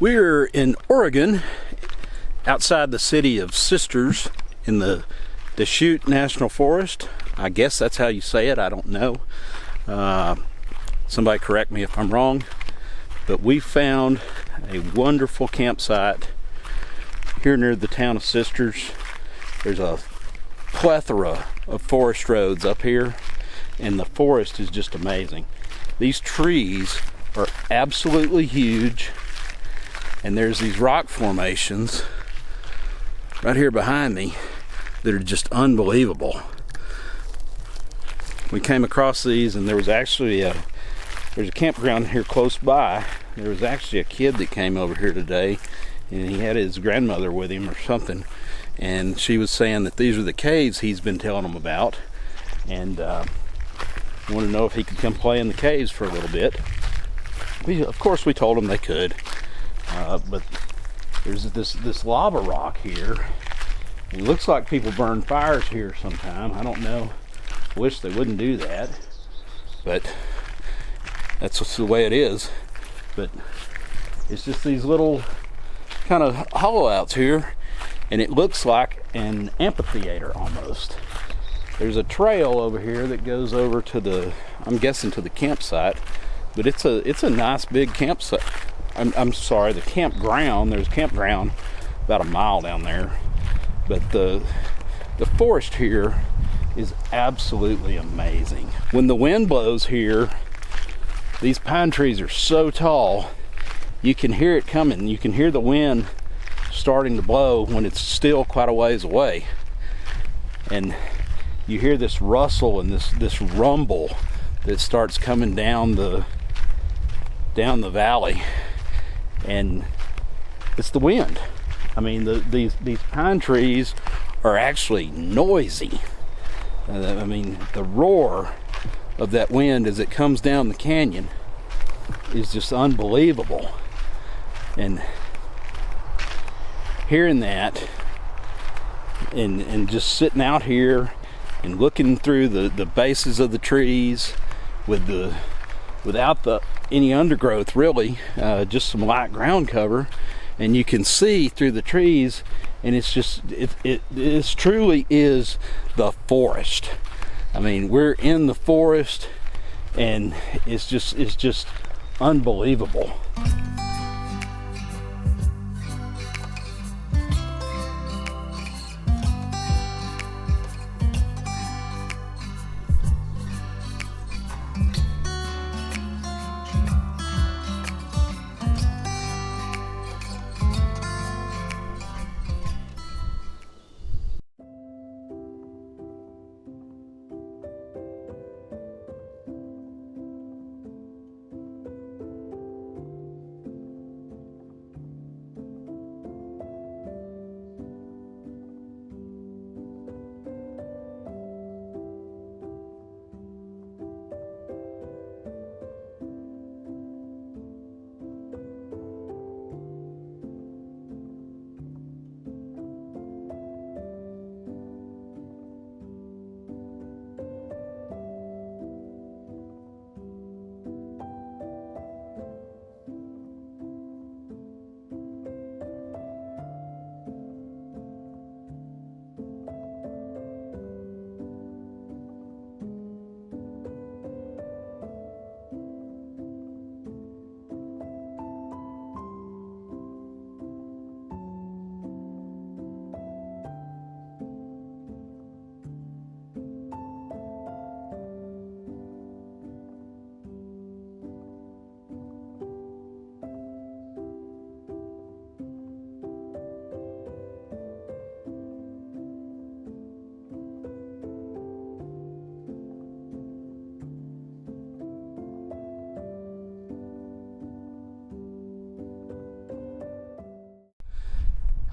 We're in Oregon, outside the city of Sisters, in the Deschutes National Forest. I guess that's how you say it, I don't know. Somebody correct me if I'm wrong. But we found a wonderful campsite here near the town of Sisters. There's a plethora of forest roads up here, and the forest is just amazing. These trees are absolutely huge, and there's these rock formations right here behind me that are just unbelievable. We came across these, and there was actually there's a campground here close by. There was actually a kid that came over here today, and he had his grandmother with him or something, and she was saying that these are the caves he's been telling them about, and wanted to know if he could come play in the caves for a little bit. Of course we told him they could, but there's this lava rock here. It looks like people burn fires here sometime. I don't know. Wish they wouldn't do that, but that's just the way it is. But it's just these little kind of hollow outs here, and it looks like an amphitheater almost. There's a trail over here that goes over to the, I'm guessing, to the campsite, but it's a nice big campsite. I'm sorry, the campground. There's a campground about a mile down there, but the forest here is absolutely amazing. When the wind blows here, these pine trees are so tall, you can hear it coming. You can hear the wind starting to blow when it's still quite a ways away, and you hear this rustle and this rumble that starts coming down the valley, and it's the wind. I mean, these pine trees are actually noisy. I mean, the roar of that wind as it comes down the canyon is just unbelievable. And hearing that, and just sitting out here and looking through the bases of the trees without any undergrowth really, just some light ground cover, and you can see through the trees, and it's just it truly is the forest. I mean, we're in the forest, and it's just unbelievable.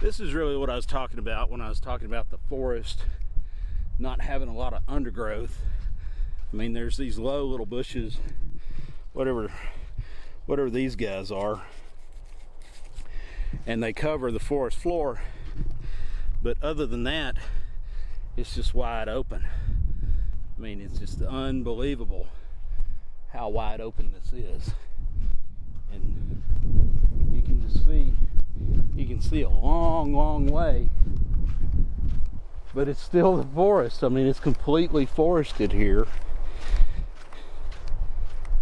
This is really what I was talking about when I was talking about the forest not having a lot of undergrowth. I mean, there's these low little bushes, whatever these guys are, and they cover the forest floor. But other than that, it's just wide open. I mean, it's just unbelievable how wide open this is. And you can just see, you can see a long way, but it's still the forest. I mean, it's completely forested here.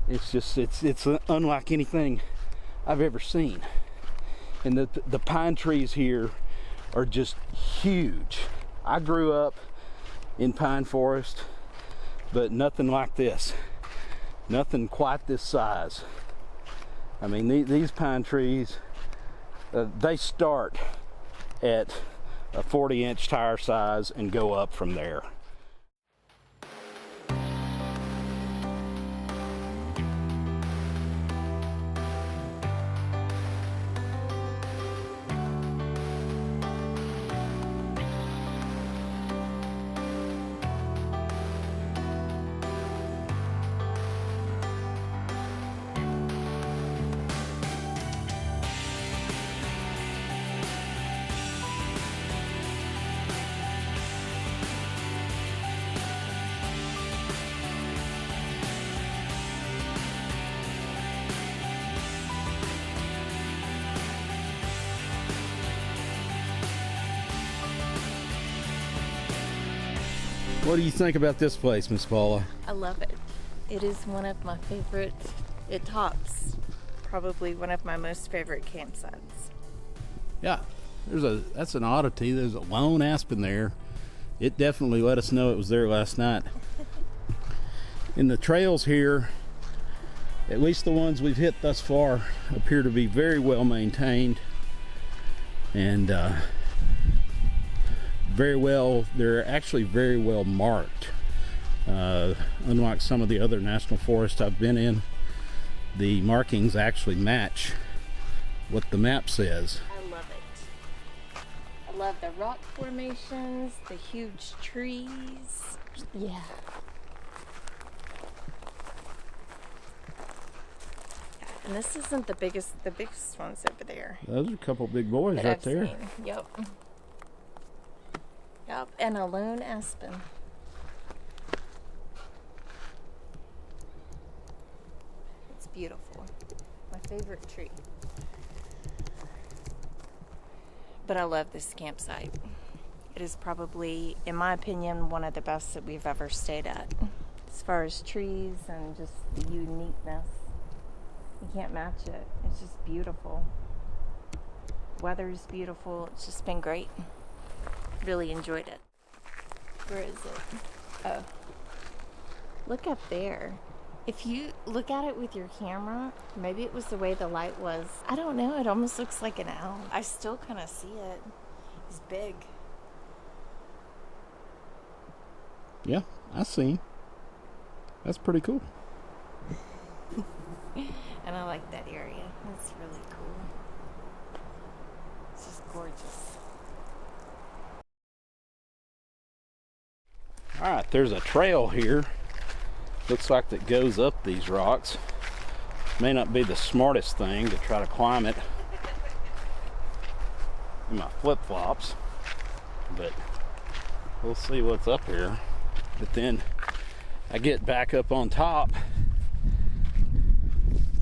It's just, it's unlike anything I've ever seen. And the pine trees here are just huge. I grew up in pine forest, but nothing like this. Nothing quite this size. I mean, these pine trees, they start at a 40-inch tire size and go up from there. What do you think about this place, Miss Paula? I love it. It is one of my favorites. It tops probably one of my most favorite campsites. Yeah, that's an oddity. There's a lone aspen there. It definitely let us know it was there last night. And the trails here, at least the ones we've hit thus far, appear to be very well maintained and they're actually very well marked. Unlike some of the other national forests I've been in, the markings actually match what the map says. I love it. I love the rock formations, the huge trees. Yeah. And this isn't the biggest one's over there. Those are a couple big boys right there. Seen. Yep. Yep, and a lone aspen. It's beautiful. My favorite tree. But I love this campsite. It is probably, in my opinion, one of the best that we've ever stayed at. As far as trees and just the uniqueness. You can't match it. It's just beautiful. Weather's beautiful. It's just been great. Really enjoyed it. Where is it? Oh. Look up there. If you look at it with your camera, maybe it was the way the light was. I don't know. It almost looks like an owl. I still kind of see it. He's big. Yeah, I seen. That's pretty cool. And I like that area. It's really cool. It's just gorgeous. All right, there's a trail here. Looks like that goes up these rocks. May not be the smartest thing to try to climb it in my flip-flops, but we'll see what's up here. But then I get back up on top.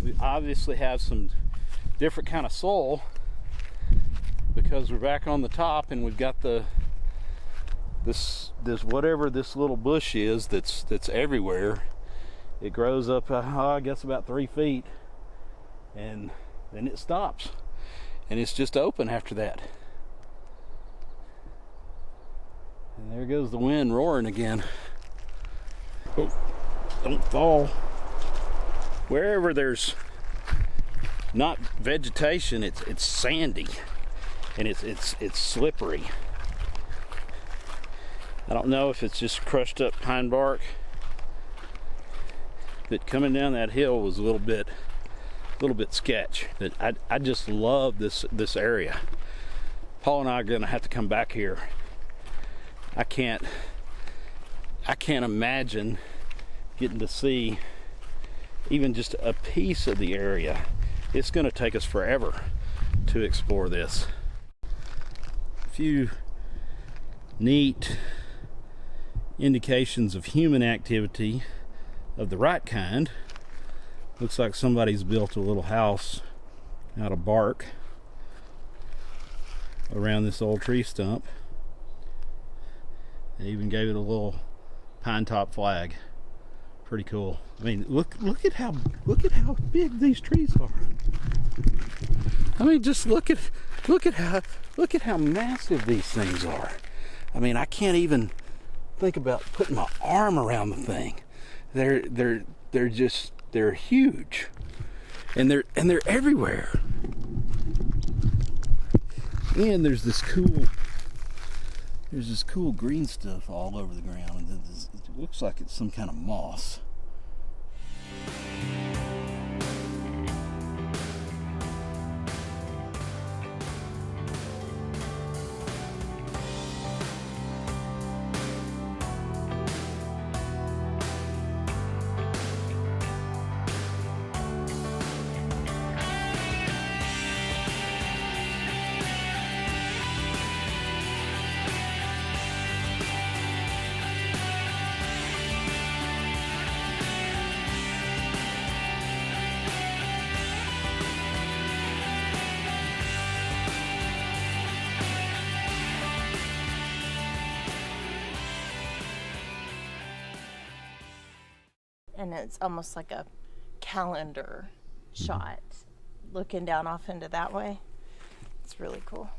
We obviously have some different kind of soil because we're back on the top and we've got this whatever this little bush is that's everywhere. It grows up I guess about 3 feet and then it stops and it's just open after that. And there goes the wind roaring again. Oh, don't fall. Wherever there's not vegetation, it's sandy and it's slippery. I don't know if it's just crushed up pine bark, but coming down that hill was a little bit sketch. But I just love this area. Paul and I are gonna have to come back here. I can't imagine getting to see even just a piece of the area. It's gonna take us forever to explore this. A few neat indications of human activity of the right kind. Looks like somebody's built a little house out of bark around this old tree stump. They even gave it a little pine top flag. Pretty cool. I mean, look at how big these trees are. I mean, just look at how massive these things are. I mean, I can't even think about putting my arm around the thing. They're huge, and they're everywhere. And there's this cool green stuff all over the ground. It looks like it's some kind of moss. And it's almost like a calendar shot looking down off into that way. It's really cool.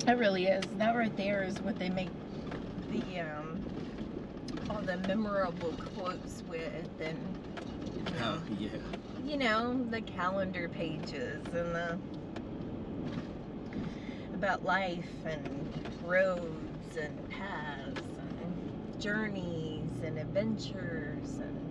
It really is. That right there is what they make the all the memorable quotes with, and Oh yeah. you know, the calendar pages and the about life and roads and paths and journeys and adventures and